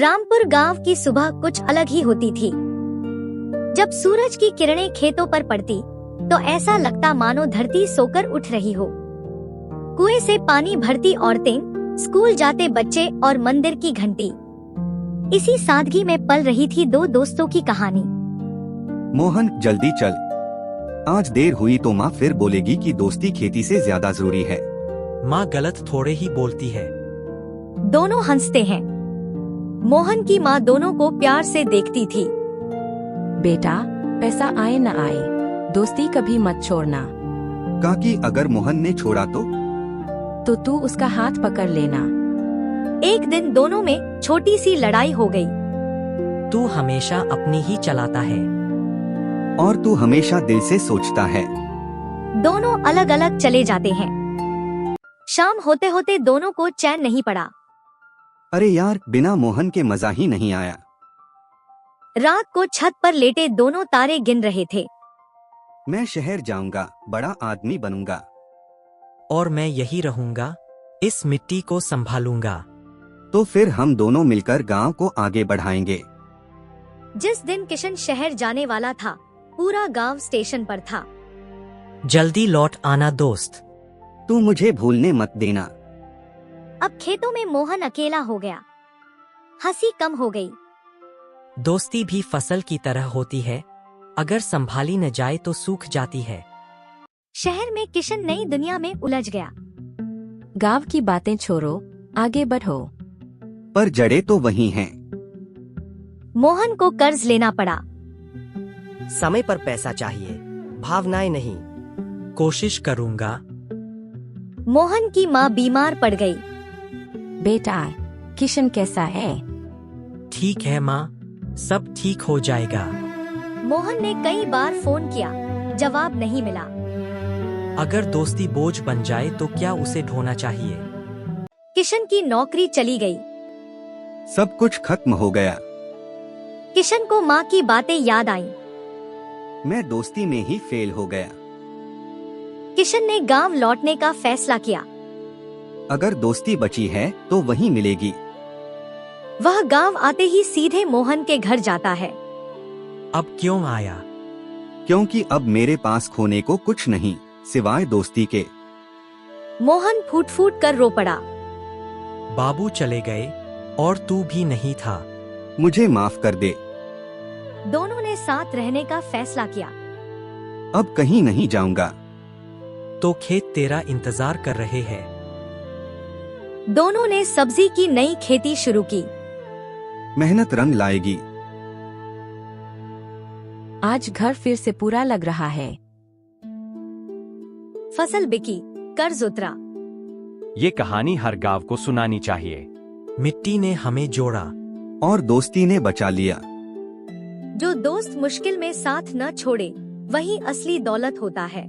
रामपुर गांव की सुबह कुछ अलग ही होती थी। जब सूरज की किरणें खेतों पर पड़ती तो ऐसा लगता मानो धरती सोकर उठ रही हो। कुएं से पानी भरती औरतें, स्कूल जाते बच्चे और मंदिर की घंटी। इसी सादगी में पल रही थी दो दोस्तों की कहानी। मोहन, जल्दी चल, आज देर हुई तो माँ फिर बोलेगी कि दोस्ती खेती से ज्यादा जरूरी है। माँ गलत थोड़े ही बोलती है। दोनों हंसते हैं। मोहन की माँ दोनों को प्यार से देखती थी। बेटा, पैसा आए न आए, दोस्ती कभी मत छोड़ना। काकी, अगर मोहन ने छोड़ा तो तू उसका हाथ पकड़ लेना। एक दिन दोनों में छोटी सी लड़ाई हो गई। तू हमेशा अपनी ही चलाता है और तू हमेशा दिल से सोचता है। दोनों अलग अलग चले जाते हैं। शाम होते होते दोनों को चैन नहीं पड़ा। अरे यार, बिना मोहन के मजा ही नहीं आया। रात को छत पर लेटे दोनों तारे गिन रहे थे। मैं शहर जाऊंगा, बड़ा आदमी बनूंगा। और मैं यही रहूंगा, इस मिट्टी को संभालूंगा। तो फिर हम दोनों मिलकर गांव को आगे बढ़ाएंगे। जिस दिन किशन शहर जाने वाला था, पूरा गांव स्टेशन पर था। जल्दी लौट आना दोस्त। तू मुझे भूलने मत देना। अब खेतों में मोहन अकेला हो गया। हंसी कम हो गई। दोस्ती भी फसल की तरह होती है, अगर संभाली न जाए तो सूख जाती है। शहर में किशन नई दुनिया में उलझ गया। गांव की बातें छोड़ो, आगे बढ़ो। पर जड़ें तो वही हैं। मोहन को कर्ज लेना पड़ा। समय पर पैसा चाहिए, भावनाएं नहीं। कोशिश करूंगा। मोहन की माँ बीमार पड़ गई। बेटा, किशन कैसा है? ठीक है माँ, सब ठीक हो जाएगा। मोहन ने कई बार फोन किया, जवाब नहीं मिला। अगर दोस्ती बोझ बन जाए तो क्या उसे ढोना चाहिए? किशन की नौकरी चली गई। सब कुछ खत्म हो गया। किशन को माँ की बातें याद आईं। मैं दोस्ती में ही फेल हो गया। किशन ने गांव लौटने का फैसला किया। अगर दोस्ती बची है तो वहीं मिलेगी। वह गांव आते ही सीधे मोहन के घर जाता है। अब क्यों आया? क्योंकि अब मेरे पास खोने को कुछ नहीं सिवाय दोस्ती के। मोहन फूट फूट कर रो पड़ा। बाबू चले गए और तू भी नहीं था। मुझे माफ कर दे। दोनों ने साथ रहने का फैसला किया। अब कहीं नहीं जाऊंगा। तो खेत तेरा इंतजार कर रहे हैं। दोनों ने सब्जी की नई खेती शुरू की। मेहनत रंग लाएगी। आज घर फिर से पूरा लग रहा है। फसल बिकी, कर्ज उतरा। ये कहानी हर गांव को सुनानी चाहिए। मिट्टी ने हमें जोड़ा और दोस्ती ने बचा लिया। जो दोस्त मुश्किल में साथ न छोड़े, वही असली दौलत होता है।